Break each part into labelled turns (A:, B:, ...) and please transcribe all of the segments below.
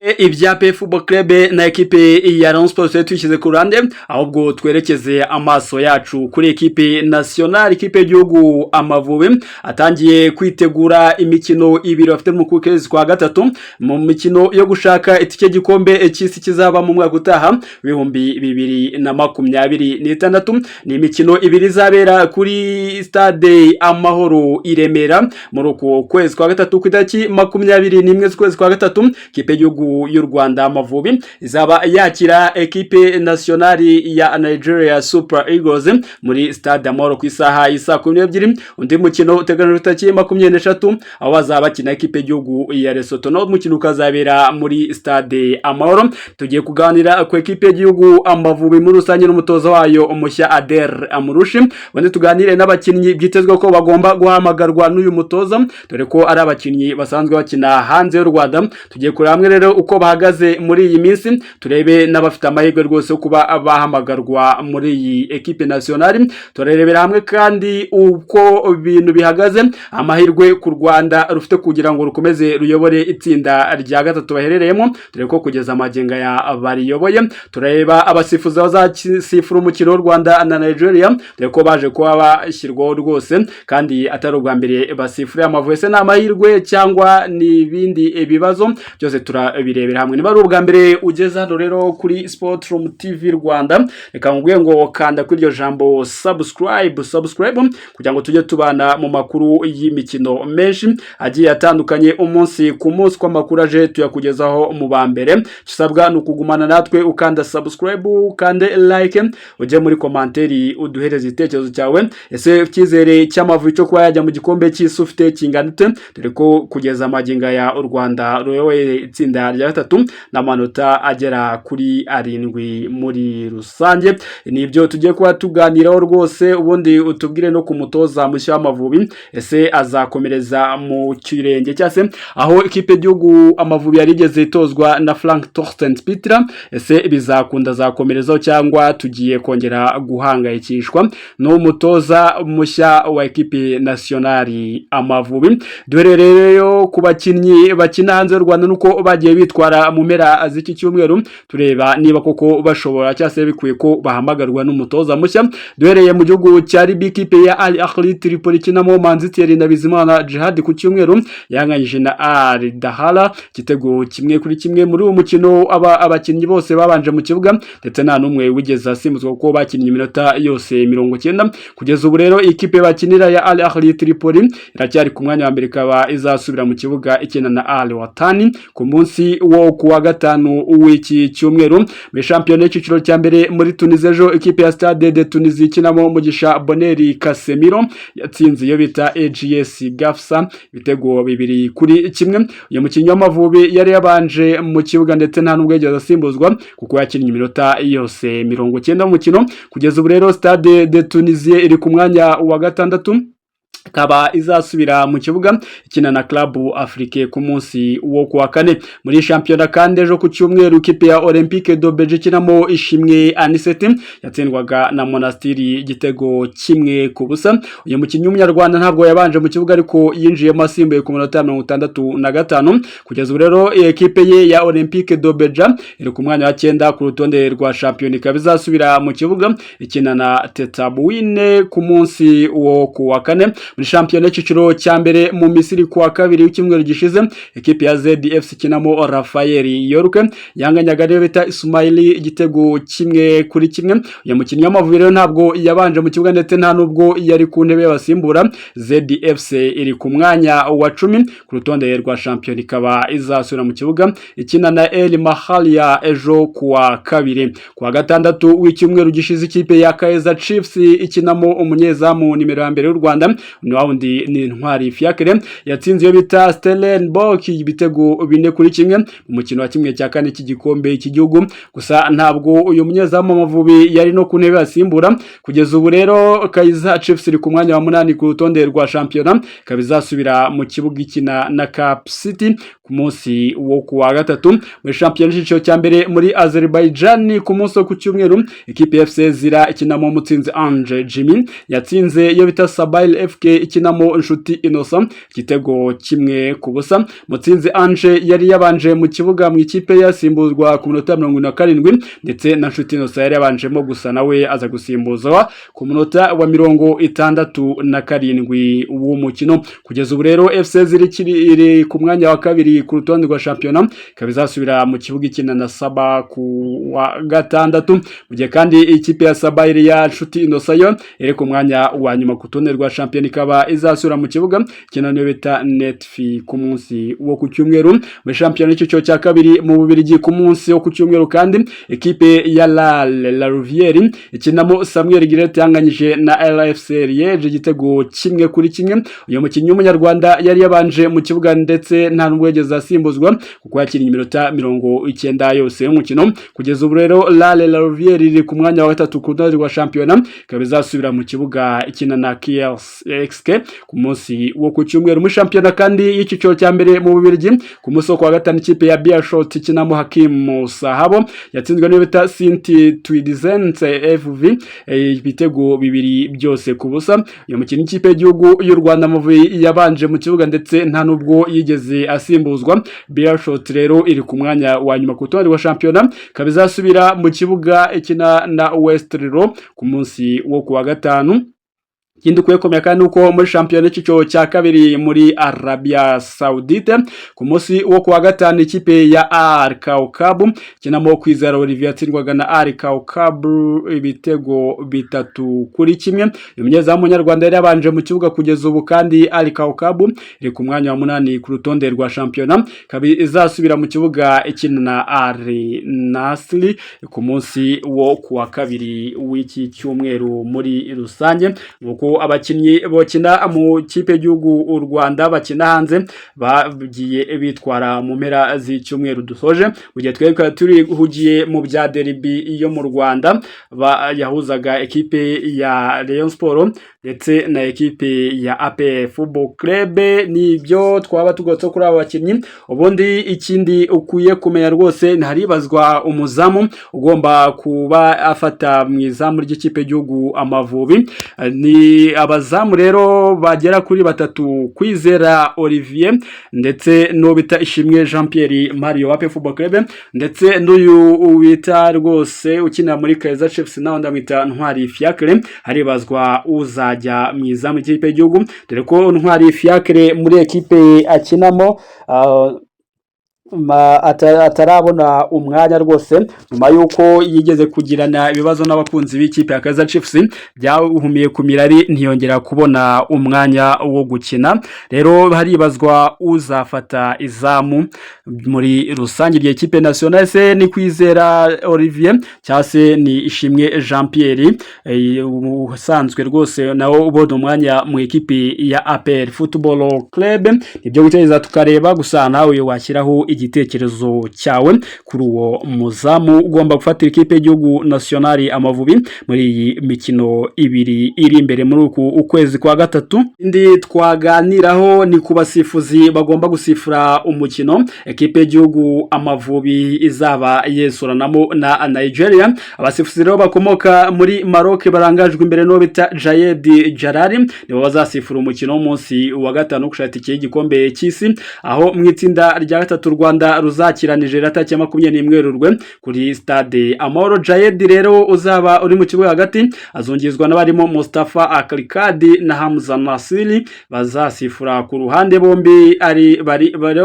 A: Ibya PF Football Club na ekipe ya Rayon Sports tuyishyize ku ruhande, ahubwo twerekeze amaso yacu kuri ekipe national, ekipe y'igihugu Amavubi atangiye kwitegura imikino ibiri bafite mu kwezi kwa gatatu mu mikino yo gushaka itike gikombe cy'isi kizaba mu mwaka utaha 2026. Ni imikino ibiri zabera kuri stade Amahoro i Remera muri uko kwezi kwa gatatu ku itariki 21 z'ukwezi kwa gatatu. Ekipe y'igihugu y'u Rwanda Amavubi izaba yakira ekipe nationali ya Nigeria Super Eagles muri stade Amahoro ku isaha isa 12. Undi mukino uteganijwe tariki 23 aho bazaba bakina ekipe y'igihugu ya Lesotho, no mukino ukazabera muri stade Amahoro. Tugiye kuganira ku ekipe y'igihugu Amavubi muri rusange n'umutoza wayo umushya Ader Amurushi, wende tuganire n'abakinnyi byitezwe ko bagomba guhamagarwa n'uyu mutoza dore ko ari abakinnyi basanzwe bakina hanze y'u Rwanda. Tugiye kuri hamwe rero uko bahagaze muri iyi minsi, turebe n'abafite amahirwe rwose kuba bahamagarwa muri iyi ekipe nationale. Turerebera hamwe kandi uko ibintu bihagaze, amahirwe ku Rwanda rufite kugira ngo rukomeze ruyobore itsinda rya gatatu baherereyemo, dore ko kugeza amagenga ya bariyoboye. Tureba abasifuzi bazasifura umukino w'u Rwanda na Nigeria, dore ko baje kuba bashyirwaho rwose kandi atari ubwa mbere basifura Amavubi. Se n'amahirwe cyangwa n'ibindi bibazo byose turabirebera hamwe. Niba ari ubwa mbere ugeze hano rero kuri Sportroom TV Rwanda, reka nkubwiye ngo kanda kuri iryo jambo subscribe kugira ngo tujye tubana mu makuru y'imikino menshi agiye atandukanye umunsi ku munsi, kwa makuru aje tuyakugezaho mu ba mbere. Gisabwa ni ukugumana natwe ukanda subscribe, ukande like, ujye muri komanteri uduhereze igitekerezo cyawe. Ese icyizere cy'Amavubi cyo kuba yajya mu gikombe cy'isi ufite kinganite, dore ko kugeza amaginga ya u Rwanda ruyoboye itsinda rya gatatu n'amanota agera kuri 7 muri rusange. Nibyo tugiye kuba tuganiraho rwose, ubundi utubwire no ku mutoza mushya w'Amavubi, ese azakomereza mu kirenge cyase aho ikipe y'igihugu Amavubi yarigeze itozwa na Frank Torsten Spitler. Ese bizakunda azakomerezaho cyangwa tugiye kongera guhangayikishwa no mutoza mushya wa ekipe nationali Amavubi? Duherereyo ku bakinnyi bakina hanze y'u Rwanda nuko bagiye bitwara mu mpera z'iki cyumweru, tureba niba koko bashobora cyase bikuye ko bahamagarwa n'umutoza mushya. Duhereye mu gihugu cya Libya, ikipe ya Al Ahly Tripoli kinamo Manzi Thierry na Bizimana Jihad ku cyumweru yanganyije na Al Dahla igitego 1-1 muri uwo mukino. Abakinnyi bose babanje mu kibuga ndetse nta numwe wigeze asimbuzwa kuko bakinnye iminota yose 90. Kugeza ubu rero ikipe bakinira ya Al Ahly Tripoli iracyari ku mwanya wa mbere, ikaba izasubira mu kibuga ikina na Al Watani ku munsi wo kuwa gatanu w'iki cyumweru. Muri shampiyona y'ikiciro cya mbere muri Tunisia, ejo ikipe ya Stade de Tunisie ikinamo Mugisha Bonheur Casemiro yatsinze iyo bita AGS Gafsa ibitego 2-1. Uyu mukinnyi w'Amavubi yari yabanje mu kibuga ndetse nta nubwo yigeze asimbuzwa kuko yakinnye iminota yose 90 mu mukino. Kugeza ubu rero Stade de Tunisie iri ku mwanya wa gatandatu, kaba izasubira mu kibuga ikina na Club Afrique ku munsi wo kuwa kane. Muri shampiyona kandi ejo ku cyumweru ikipe ya Olympique de Beji kinamo Ishimwe Aniseti yatsindwaga na Monastiri igitego 1-0. Uyu mukinnyi w'umunyarwanda ntabwo yabanje mu kibuga ariko yinjiyemo asimbuye ku minota 65. Kugeza ubu rero ekipe ye ya Olympique de Beja iri ku mwanya wa 9 ku rutonde rwa shampiyona, ikaba izasubira mu kibuga ikina na Tetabouine ku munsi wo kuwa kane. Muri shampiyona y'ikiciro cya mbere mu Misiri kuwa kabiri w'icyumweru gishize, ekipe ya ZDF kinamo Rafael Yorke yanganyaga rero bita Ismaili igitego 1-1. Uyu mukinnyi w'Amavubi rero ntabwo yabanje mu kibuga ndetse nta nubwo yari ku ntebe y'abasimbura. ZDF iri ku mwanya wa 10 ku rutonde rwa shampiyona, ikaba izasubira mu kibuga ikina na El Mahalia ejo kuwa kabiri. Kuwa gatandatu w'icyumweru gishize ikipe ya Kaizer Chiefs ikinamo umunyezamu nimero ya mbere y'u Rwanda n'uwundi ni Ntwari Fiacre yatsinze iyo bita Stellenbosch ibitego 4-1 mu mukino wa kimwe cya kane cy'igikombe cy'igihugu. Gusa ntabwo uyu munyezamu Amavubi yari no ku ntebe asimbura. Kugeza ubu rero Kaizer Chiefs iri ku mwanya wa 8 ku rutonde rwa shampiyona, ikaba izasubira mu kibuga ikina na Cap City ku munsi wo kuwa gatatu. Muri shampiyona y'iciciro cya mbere muri Azerbaijan ku munsi wo ku cyumweru ikipe ya FC Zira ikinamo Mutsinzi Ange Jimmy yatsinze iyo bita Sabail FK ikinamo Nshuti Innocent igitego kimwe ku busa. Mutsinzi Ange yari yabanje mu kibuga mu ikipe yasimbuzwa ku minota 27 ndetse na Nshuti Innocent yari yabanjemo gusa nawe aza gusimbuzwa ku minota wa 67 w'umukino. Kugeza ubu rero FC Zira iri ku mwanya wa kabiri ku rutonde rwa shampiyona ikaba izasubira mu kibuga ikina na Saba ku wa gatandatu, mu gihe kandi ikipe ya Sabail ya Nshuti Innocent iri ku mwanya wa nyuma ku rutonde rwa shampiyona ikaba izasubira mu kibuga ikina niyo bita Netfi ku munsi wo ku cyumweru. Muri shampiyona y'iciciro cya kabiri mu Bubiligi ku munsi wo ku cyumweru kandi ikipe ya La Louvière ikinamo Samuel Girete yanganyije na LFC Liège igitego kimwe kuri kimwe. Uyu mukinnyi w'umunyarwanda yari yabanje mu kibuga ndetse nta nubwo yageze asimbuzwa kuko yakinnye iminota 90 yose y'umukino. Kugeza ubu rero La Louvière iri ku mwanya wa gatatu ku rutonde rwa shampiyona ikaba izasubira mu kibuga ikina na KSK ku munsi wo ku cyumweru. Muri shampiyona kandi y'iciciro cya mbere mu Bubiligi ku munsi wo kuwa gatanu ikipe ya Beerschot ikinamo Hakim Sahabo yatsinzwe n'iyo bita Saint Twidzente FV ibitego bibiri byose ku busa. Uyu mukinnyi ikipe y'igihugu y'u Rwanda Amavubi yabanje mu kibuga ndetse nta nubwo yigeze asimbuzwa. Beerschot rero iri ku mwanya wa nyuma ku rutonde rwa shampiyona ikaba izasubira mu kibuga ikina na Westerlo ku munsi wo kuwa gatanu. Ikindi kwekomera kandi uko muri shampiyona y'iciciro cya kabiri muri Arabia Saudite ku munsi wo kuwa gatanu ikipe ya Al Kaukab kinamo Kwizera Olivier yatsindwaga na Al Kaukab ibitego 3-1. Umunyezamu w'umunyarwanda yari yabanje mu kibuga kugeza ubu kandi Al Kaukab iri ku mwanya wa 8 ku rutonde rwa shampiyona ikaba izasubira mu kibuga ikina na Al Nassr ku munsi wo kuwa kabiri w'iki cyumweru muri rusange. Nuko abakinnyi bokina mu kipe y'igihugu u Rwanda bakina hanze bagiye bitwara mu mpera z'icyumweru dusoje, mu gihe twebwe turi hugiye mu bya derby yo mu Rwanda yahuzaga ekipe ya Rayon Sport ndetse na ekipe ya APR Football Club. Nibyo twaba tugotse kuri aba bakinnyi. Ubundi ikindi ukuye kumenya rwose ntaribazwa umuzamu ugomba kuba afata mu izamu ry'ikipe y'igihugu Amavubi. Ni abazamu rero bagera kuri 3: Kwizera Olivier ndetse no bita Ishimwe Jean Pierre Mario wa APR Football Club ndetse n'uyu bita rwose ukina muri Kaizer Chiefs naho ndamwita Ntwari Fiacre. Haribazwa uzajya mu izamu ry'ikipe y'igihugu dore ko Ntwari Fiacre muri ekipe akinamo atarabona umwanya rwose nyuma yuko yigeze kugirana ibibazo n'abakunzi b'ikipe ya Kaizer Chiefs byahumiye ku mirari ntiyongera kubona umwanya wo gukina. Rero haribazwa uzafata izamu muri rusange igihe ikipe nationale se ni Kwizera Olivier cyangwa se ni Ishimwe Jean Pierre usanzwe rwose nawo ubona umwanya mu ekipe ya APR Football Club. Nibyo gutegereza tukareba gusa nawe washyiraho igitekerezo cyawe kuri uwo muzamu ugomba gufatira ikipe y'igihugu nationale Amavubi muri iyi mikino ibiri iri imbere muri ukwezi kwa gatatu. Indi twaganiraho ni ku basifuzi bagomba gusifura umukino ekipe y'igihugu Amavubi izaba yesuranamo na Nigeria. Abasifuzi rero bakomoka muri Maroc barangajwe imbere no bita Jayed Jalali nibo bazasifura umukino w'umunsi wa gatanu gushaka iki gikombe cy'isi, aho mu itsinda rya gatatu Rwanda ruzakira Nigeria tariki 21 Werurwe kuri stade Amahoro. Jayed rero uzaba uri mu kibuga hagati azungizwa n'abarimo Mustafa Akrikadi na Hamza Nasiri bazasifura ku ruhande. Bombi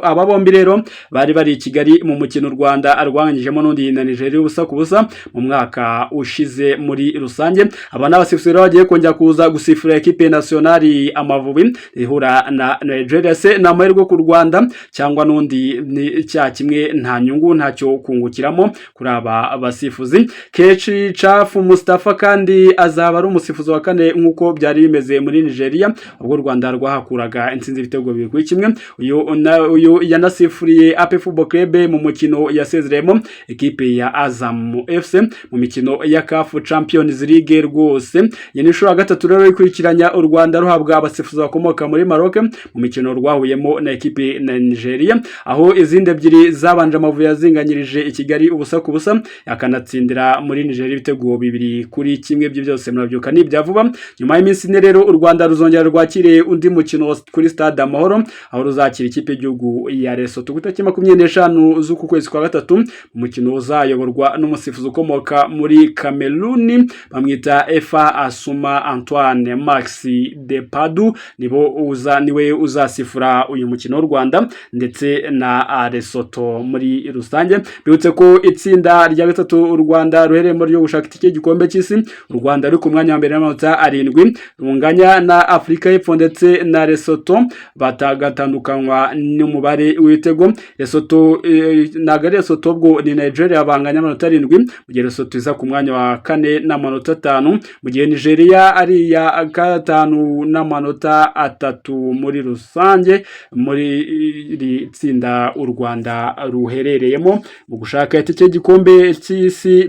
A: aba bombi rero bari i Kigali mu mukino Rwanda arwanganyijemo n'undi na Nigeria ubusa ku busa mu mwaka ushize muri rusange. Aba n'abasifuzi rero bagiye kongera kuza gusifura ekipe nationale Amavubi ihura na Nigeria. Se na mahirwe ku Rwanda cyangwa n'undi ni ni cya kimwe nta nyungu ntacyo kungukiramo kuri aba basifuzi. Kechi Chafu Mustafa kandi azaba ari umusifuzi wa kane nk'uko byari bimeze muri Nigeria ubwo u Rwanda rwahakuraga intsinzi ibitego 2-1. uyu yanasifuriye AP Football Club mu mukino yasezeremo ekipe ya Azam FC mu mikino ya CAF Champions League. Rwose yenishura ya gatatu rero ikurikiranya u Rwanda ruhabwa abasifuzi bakomoka muri Maroc mu mikino rwahuyemo na ekipe na Nigeria, aho izindi ebyiri zabanje Amavubi yazinganyirije i Kigali ubusa ku busa yakanatsindira muri Nigeria ibitego 2-1. Byose murabyuka ni byavuba. Nyuma y'iminsi ine rero u Rwanda ruzongera rwakiriye undi mukino kuri Stade Amahoro, aho ruzakira ikipe y'igihugu ya Lesotho ku itariki 25 z'uku kwezi kwa gatatu. Umukino uzayoborwa n'umusifuzi ukomoka muri Cameroon bamwita Efa Asuma Antoine Maxi Depadu, niwe uzasifura uyu mukino w'u Rwanda ndetse na Lesotho muri rusange. Bibutse ko itsinda rya gatatu u Rwanda ruhereyemo ryo gushaka itike y'igikombe cy'isi, u Rwanda ruri ku mwanya wa mbere n'amanota 7 runganya na Afrika y'Epfo ndetse na Lesotho batagatandukanywa n'umubare w'ibitego. Lesotho nagari Lesotho ubwo ni Nigeria banganya amanota 7 mu gihe Lesotho iza ku mwanya wa 4 n'amanota 5 mu gihe Nigeria ari ya 5 n'amanota 3 muri rusange muri iri tsinda u Rwanda ruherereyemo mu gushaka itike y'igikombe cy'isi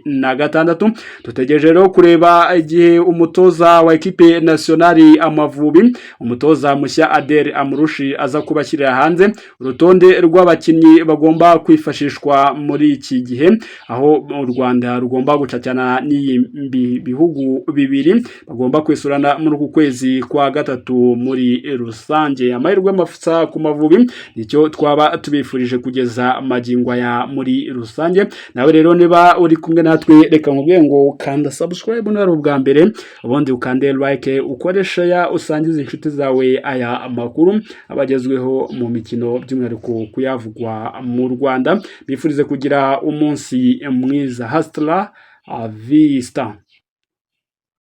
A: 2026. Tutegereje rero kureba igihe umutoza wa ekipe nationali Amavubi umutoza mushya Adel Amurushi aza kubashyirira hanze urutonde rw'abakinnyi bagomba kwifashishwa muri iki gihe, aho u Rwanda rugomba gucacana n'iyi bihugu bibiri bagomba kwisurana muri uku kwezi kwa gatatu muri rusange. Amahirwe mafisa ku Mavubi nicyo twaba tubifurije kugeza magingo ya muri rusange. Nawe rero niba uri kumwe natwe reka nkubwiye ngo kanda subscribe n'ari ubwa mbere, ubundi ukande like, ukore share, usangize inshuti zawe aya makuru abagezweho mu mikino by'umwihariko kuyavugwa mu Rwanda. Bifurize kugira umunsi mwiza. Hasta la vista.